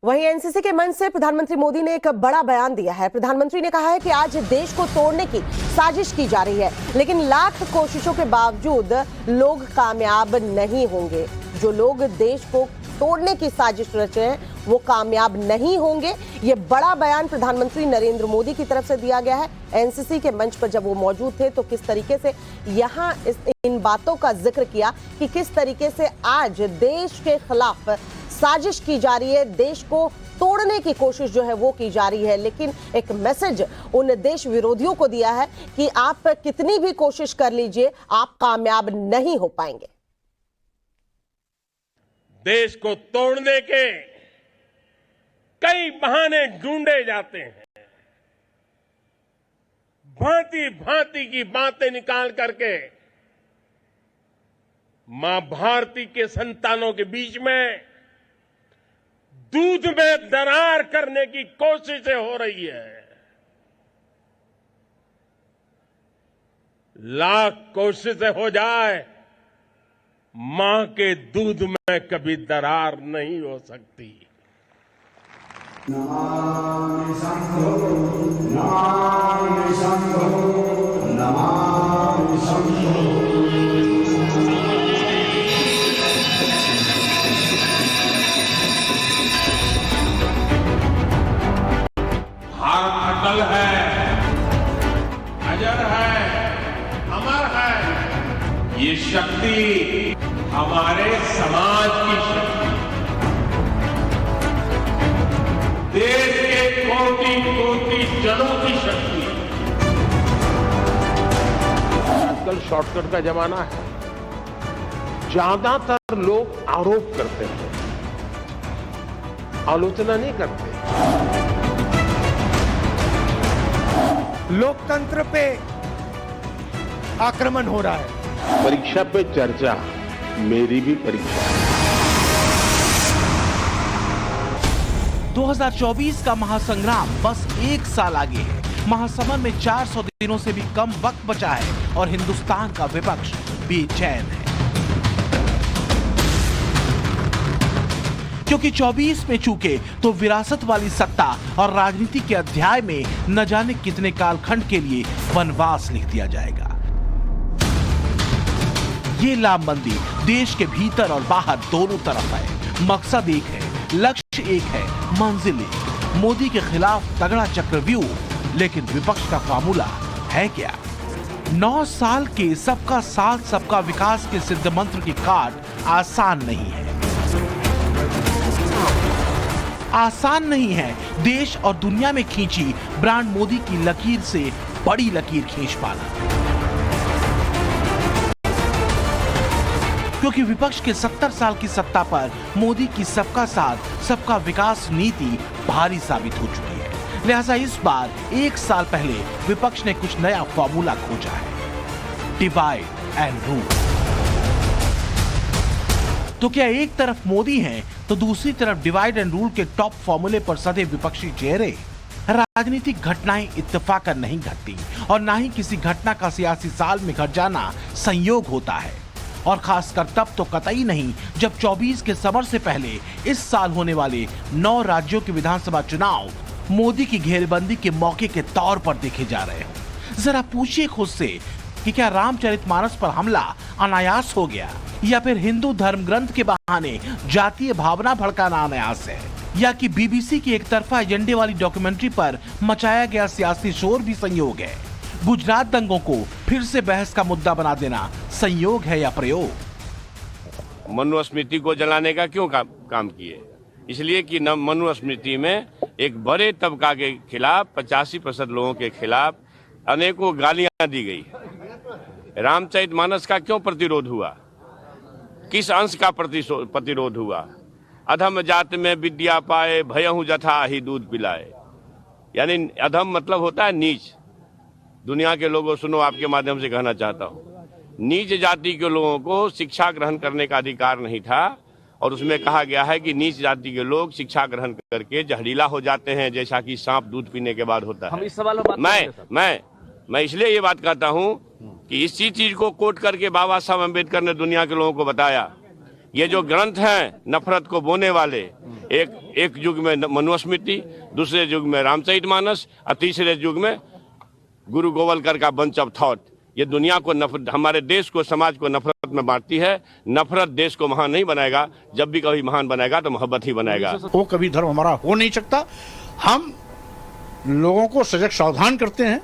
वहीं एनसीसी के मंच से प्रधानमंत्री मोदी ने एक बड़ा बयान दिया है। प्रधानमंत्री ने कहा है कि आज देश को तोड़ने की साजिश की जा रही है, लेकिन लाख कोशिशों के बावजूद लोग कामयाब नहीं होंगे। जो लोग देश को तोड़ने की साजिश रच रहे हैं वो कामयाब नहीं होंगे। ये बड़ा बयान प्रधानमंत्री नरेंद्र मोदी की तरफ से दिया गया है। एनसीसी के मंच पर जब वो मौजूद थे तो किस तरीके से यहाँ इन बातों का जिक्र किया कि किस तरीके से आज देश के खिलाफ साजिश की जा रही है, देश को तोड़ने की कोशिश जो है वो की जा रही है। लेकिन एक मैसेज उन देश विरोधियों को दिया है कि आप कितनी भी कोशिश कर लीजिए, आप कामयाब नहीं हो पाएंगे। देश को तोड़ने के कई बहाने ढूंढे जाते हैं, भांति भांति की बातें निकाल करके मां भारती के संतानों के बीच में दूध में दरार करने की कोशिशें हो रही है। लाख कोशिशें हो जाए, मां के दूध में कभी दरार नहीं हो सकती। नमामि शंभो नमामि शंभो नमामि शंभो। भारत अटल है, अजर है, अमर है। ये शक्ति हमारे समाज की शक्ति, देश के कोटि कोटि जनों की शक्ति। आजकल शॉर्टकट का जमाना है। ज्यादातर लोग आरोप करते हैं, आलोचना नहीं करते। लोकतंत्र पे आक्रमण हो रहा है। परीक्षा पे चर्चा मेरी भी परीक्षा है। 2024 का महासंग्राम बस एक साल आगे है। महासमर में 400 दिनों से भी कम वक्त बचा है और हिंदुस्तान का विपक्ष बेचैन है, क्योंकि 24 में चूके तो विरासत वाली सत्ता और राजनीति के अध्याय में न जाने कितने कालखंड के लिए वनवास लिख दिया जाएगा। ये लामबंदी देश के भीतर और बाहर दोनों तरफ है। मकसद एक है, लक्ष्य एक है, मंजिल एक। मोदी के खिलाफ तगड़ा चक्रव्यूह, लेकिन विपक्ष का फार्मूला है क्या? 9 साल के सबका साथ सबका विकास के सिद्ध मंत्र की काट आसान नहीं है। आसान नहीं है देश और दुनिया में खींची ब्रांड मोदी की लकीर से बड़ी लकीर खींच पाना, क्योंकि विपक्ष के 70 साल की सत्ता पर मोदी की सबका साथ सबका विकास नीति भारी साबित हो चुकी है। लिहाजा इस बार एक साल पहले विपक्ष ने कुछ नया फॉर्मूला खोजा है, डिवाइड एंड रूल। तो क्या एक तरफ मोदी हैं तो दूसरी तरफ डिवाइड एंड रूल के टॉप फॉर्मूले पर सधे विपक्षी चेहरे? राजनीतिक घटनाएं इत्तेफाकन नहीं घटती और ना ही किसी घटना का सियासी साल में घट जाना संयोग होता है, और खासकर तब तो कतई नहीं जब 24 के समर से पहले इस साल होने वाले 9 राज्यों के विधानसभा चुनाव मोदी की घेरेबंदी के मौके के तौर पर देखे जा रहे हो। जरा पूछिए खुद से कि क्या रामचरितमानस पर हमला अनायास हो गया, या फिर हिंदू धर्म ग्रंथ के बहाने जातीय भावना भड़काना अनायास है, या कि बीबीसी की एक तरफा एजेंडे वाली डॉक्यूमेंट्री पर मचाया गया सियासी शोर भी संयोग है? गुजरात दंगों को फिर से बहस का मुद्दा बना देना संयोग है या प्रयोग? मनुस्मृति को जलाने का क्यों काम किए? इसलिए कि मनुस्मृति में एक बड़े तबका के खिलाफ 85% लोगों के खिलाफ अनेकों गालियां दी गई। रामचरितमानस का क्यों प्रतिरोध हुआ? किस अंश का प्रतिरोध हुआ? अधम जात में विद्या पाए, भयहु जथा ही दूध पिलाए। यानी अधम मतलब होता है नीच। दुनिया के लोगों सुनो, आपके माध्यम से कहना चाहता हूँ, नीच जाति के लोगों को शिक्षा ग्रहण करने का अधिकार नहीं था, और उसमें कहा गया है कि नीच जाति के लोग शिक्षा ग्रहण करके जहरीला हो जाते हैं, जैसा कि सांप दूध पीने के बाद होता है। हम इस सवाल पर मैं इसलिए ये बात कहता हूँ कि इसी चीज को कोट करके बाबा साहब अम्बेडकर ने दुनिया के लोगों को बताया ये जो ग्रंथ हैं नफरत को बोने वाले, एक युग में मनुस्मृति, दूसरे युग में रामचरितमानस और तीसरे युग में गुरु गोवलकर का बंच ऑफ थॉट, ये दुनिया को नफरत, हमारे देश को, समाज को नफरत में बांटती है। नफरत देश को महान नहीं बनाएगा, जब भी कभी महान बनाएगा तो मोहब्बत ही बनाएगा। वो कभी धर्म हमारा हो नहीं सकता। हम लोगों को सजग सावधान करते हैं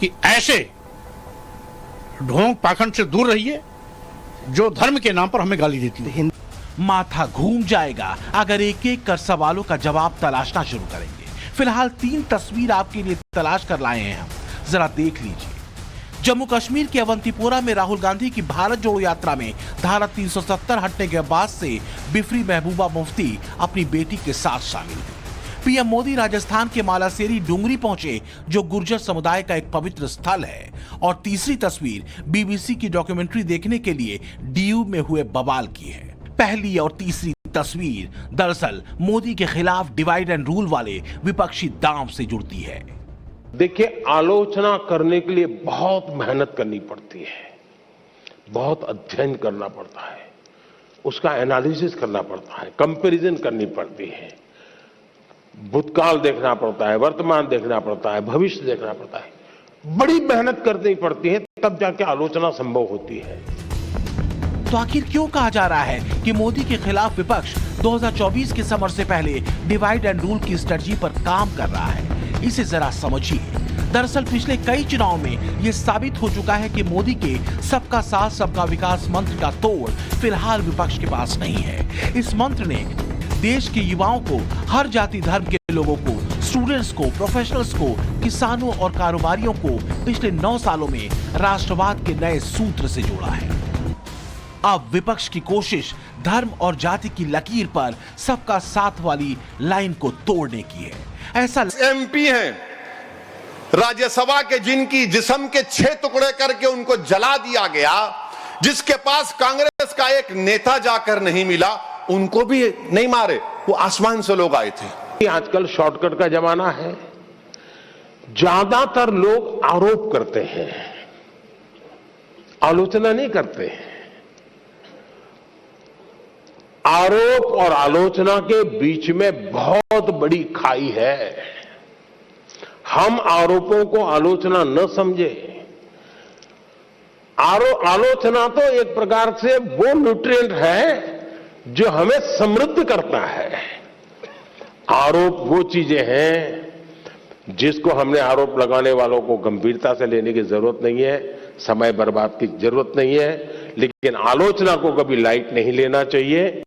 कि ऐसे ढोंग पाखंड से दूर रहिए जो धर्म के नाम पर हमें गाली देती है। माथा घूम जाएगा अगर एक एक कर सवालों का जवाब तलाशना शुरू करेंगे। फिलहाल 3 तस्वीर आपके लिए तलाश कर लाए हैं हम, जरा देख लीजिए। जम्मू कश्मीर के अवंतीपोरा में राहुल गांधी की भारत जोड़ो यात्रा में धारा 370 हटने के बाद से बिफरी महबूबा मुफ्ती अपनी बेटी के साथ शामिल हुई। पीएम मोदी राजस्थान के मालासेरी डूंगरी पहुंचे, जो गुर्जर समुदाय का एक पवित्र स्थल है। और तीसरी तस्वीर बीबीसी की डॉक्यूमेंट्री देखने के लिए डीयू में हुए बवाल की है। पहली और तीसरी तस्वीर दरअसल मोदी के खिलाफ डिवाइड एंड रूल वाले विपक्षी दांव से जुड़ती है। देखिए, आलोचना करने के लिए बहुत मेहनत करनी पड़ती है, बहुत अध्ययन करना पड़ता है, उसका एनालिसिस करना पड़ता है, कंपैरिजन करनी पड़ती है, भूतकाल देखना पड़ता है, वर्तमान देखना पड़ता है, भविष्य देखना पड़ता है, बड़ी मेहनत करनी पड़ती है, तब जाके आलोचना संभव होती है। तो आखिर क्यों कहा जा रहा है कि मोदी के खिलाफ विपक्ष 2024 के समर से पहले डिवाइड एंड रूल की स्ट्रेटजी पर काम कर रहा है? इसे जरा समझिए। दरअसल पिछले कई चुनाव में यह साबित हो चुका है कि मोदी के सबका साथ सबका विकास मंत्र का तोड़ फिलहाल विपक्ष के पास नहीं है। इस मंत्र ने देश के युवाओं को, हर जाति धर्म के लोगों को, स्टूडेंट्स को, प्रोफेशनल्स को, किसानों और कारोबारियों को पिछले 9 सालों में राष्ट्रवाद के नए सूत्र से जोड़ा है। अब विपक्ष की कोशिश धर्म और जाति की लकीर पर सबका साथ वाली लाइन को तोड़ने की है। ऐसा एमपी हैं राज्यसभा के, जिनकी जिस्म के 6 टुकड़े करके उनको जला दिया गया, जिसके पास कांग्रेस का एक नेता जाकर नहीं मिला, उनको भी नहीं मारे, वो आसमान से लोग आए थे। आजकल शॉर्टकट का जमाना है, ज्यादातर लोग आरोप करते हैं, आलोचना नहीं करते हैं। आरोप और आलोचना के बीच में बहुत बड़ी खाई है। हम आरोपों को आलोचना न समझे। आलोचना तो एक प्रकार से वो न्यूट्रिएंट है जो हमें समृद्ध करता है। आरोप वो चीजें हैं जिसको हमने आरोप लगाने वालों को गंभीरता से लेने की जरूरत नहीं है, समय बर्बाद की जरूरत नहीं है, लेकिन आलोचना को कभी लाइट नहीं लेना चाहिए।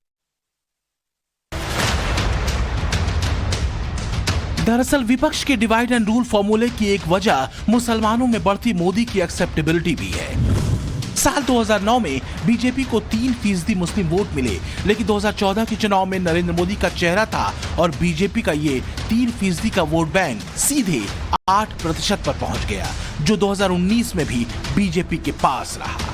दरअसल विपक्ष के डिवाइड एंड रूल फॉर्मूले की एक वजह मुसलमानों में बढ़ती मोदी की एक्सेप्टेबिलिटी भी है। साल 2009 में बीजेपी को 3% मुस्लिम वोट मिले, लेकिन 2014 के चुनाव में नरेंद्र मोदी का चेहरा था और बीजेपी का ये 3% का वोट बैंक सीधे 8% पर पहुंच गया, जो 2019 में भी बीजेपी के पास रहा।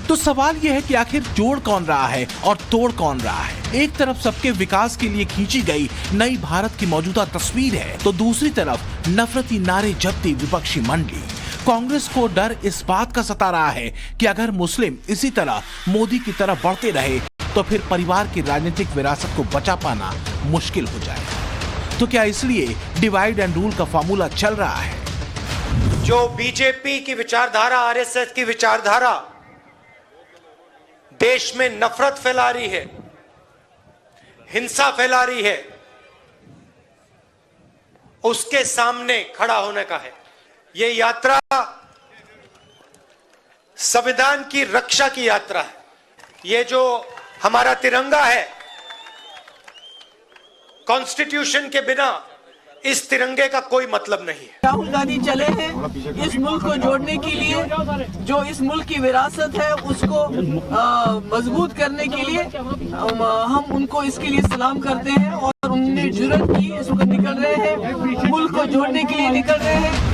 तो सवाल यह है कि आखिर जोड़ कौन रहा है और तोड़ कौन रहा है? एक तरफ सबके विकास के लिए खींची गई नई भारत की मौजूदा तस्वीर है, तो दूसरी तरफ नफरती नारे जपती विपक्षी मंडली। कांग्रेस को डर इस बात का सता रहा है कि अगर मुस्लिम इसी तरह मोदी की तरफ बढ़ते रहे तो फिर परिवार की राजनीतिक विरासत को बचा पाना मुश्किल हो जाएगा। तो क्या इसलिए डिवाइड एंड रूल का फार्मूला चल रहा है? जो बीजेपी की विचारधारा, आरएसएस की विचारधारा देश में नफरत फैला रही है, हिंसा फैला रही है, उसके सामने खड़ा होने का है। ये यात्रा संविधान की रक्षा की यात्रा है। ये जो हमारा तिरंगा है, कॉन्स्टिट्यूशन के बिना इस तिरंगे का कोई मतलब नहीं है। राहुल गांधी चले हैं इस मुल्क को जोड़ने के लिए, जो इस मुल्क की विरासत है उसको मजबूत करने के लिए। हम उनको इसके लिए सलाम करते हैं और उन्होंने जुर्रत की, इस वक्त निकल रहे हैं, मुल्क को जोड़ने के लिए निकल रहे हैं।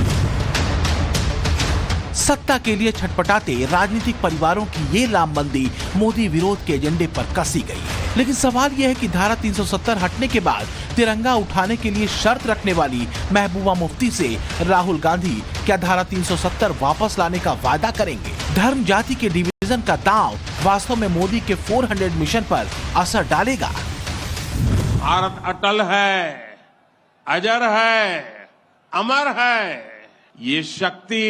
सत्ता के लिए छटपटाते राजनीतिक परिवारों की ये लामबंदी मोदी विरोध के एजेंडे पर कसी गई है। लेकिन सवाल यह है कि धारा 370 हटने के बाद तिरंगा उठाने के लिए शर्त रखने वाली महबूबा मुफ्ती से राहुल गांधी क्या धारा 370 वापस लाने का वादा करेंगे? धर्म जाति के डिवीजन का दांव वास्तव में मोदी के 400 मिशन पर असर डालेगा? भारत अटल है, अजर है, अमर है। ये शक्ति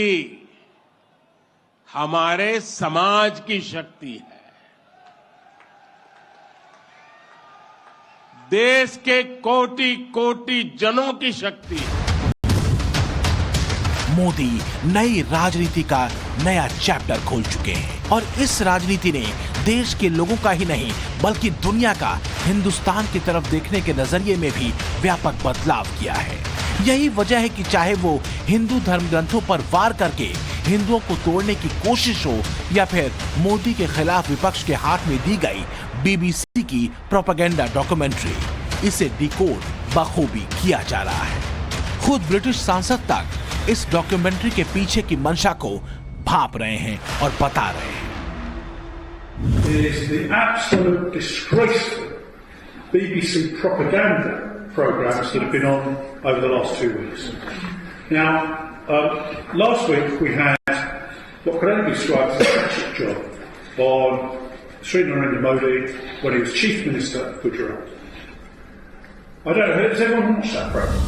हमारे समाज की शक्ति है, देश के कोटि कोटि जनों की शक्ति है। मोदी नई राजनीति का नया चैप्टर खोल चुके हैं और इस राजनीति ने देश के लोगों का ही नहीं बल्कि दुनिया का हिंदुस्तान की तरफ देखने के नजरिए में भी व्यापक बदलाव किया है। यही वजह है कि चाहे वो हिंदू धर्म ग्रंथों पर वार करके हिंदुओं को तोड़ने की कोशिश हो या फिर मोदी के खिलाफ विपक्ष के हाथ में दी गई बीबीसी की प्रोपेगेंडा डॉक्यूमेंट्री, इसे डिकोड बखूबी किया जा रहा है। खुद ब्रिटिश सांसद तक इस डॉक्यूमेंट्री के पीछे की मंशा को भांप रहे हैं और बता रहे हैं। It is the absolute disgraceful BBC propaganda programs that have been on over the last 2 weeks. Now, last week we had what could only be described as a hatchet job on Sri Narendra Modi when he was Chief Minister of Gujarat. I don't know, has everyone watched that program?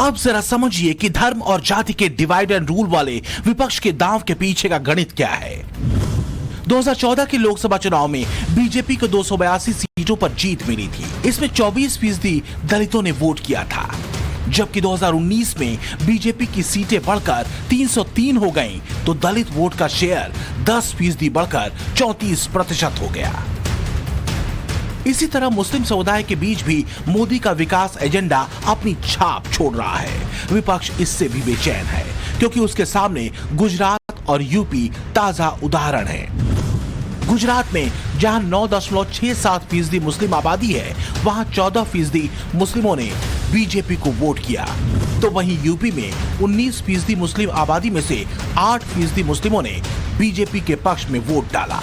अब जरा समझिए कि धर्म और जाति के divide and rule वाले विपक्ष के दांव के पीछे का गणित क्या है। 2014 के लोकसभा चुनाव में बीजेपी को 282 सीटों पर जीत मिली थी। इसमें 24% दलितों ने वोट किया था, जबकि 2019 में बीजेपी की सीटें बढ़कर 303 हो गईं, तो दलित वोट का शेयर 10% बढ़कर 34% हो गया। इसी तरह मुस्लिम समुदाय के बीच भी मोदी का विकास एजेंडा अपनी छाप छोड़ रहा है। विपक्ष इससे भी बेचैन है क्योंकि उसके सामने गुजरात और यूपी ताजा उदाहरण है। गुजरात में जहां 9.67% मुस्लिम आबादी है, वहां 14% मुस्लिमों ने बीजेपी को वोट किया, तो वहीं यूपी में 19% मुस्लिम आबादी में से 8% मुस्लिमों ने बीजेपी के पक्ष में वोट डाला।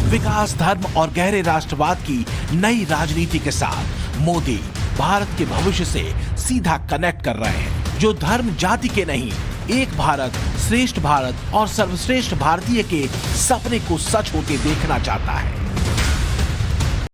विकास, धर्म और गहरे राष्ट्रवाद की नई राजनीति के साथ मोदी भारत के भविष्य से सीधा कनेक्ट कर रहे हैं, जो धर्म जाति के नहीं, एक भारत, श्रेष्ठ भारत और सर्वश्रेष्ठ भारतीय के सपने को सच होते देखना चाहता है।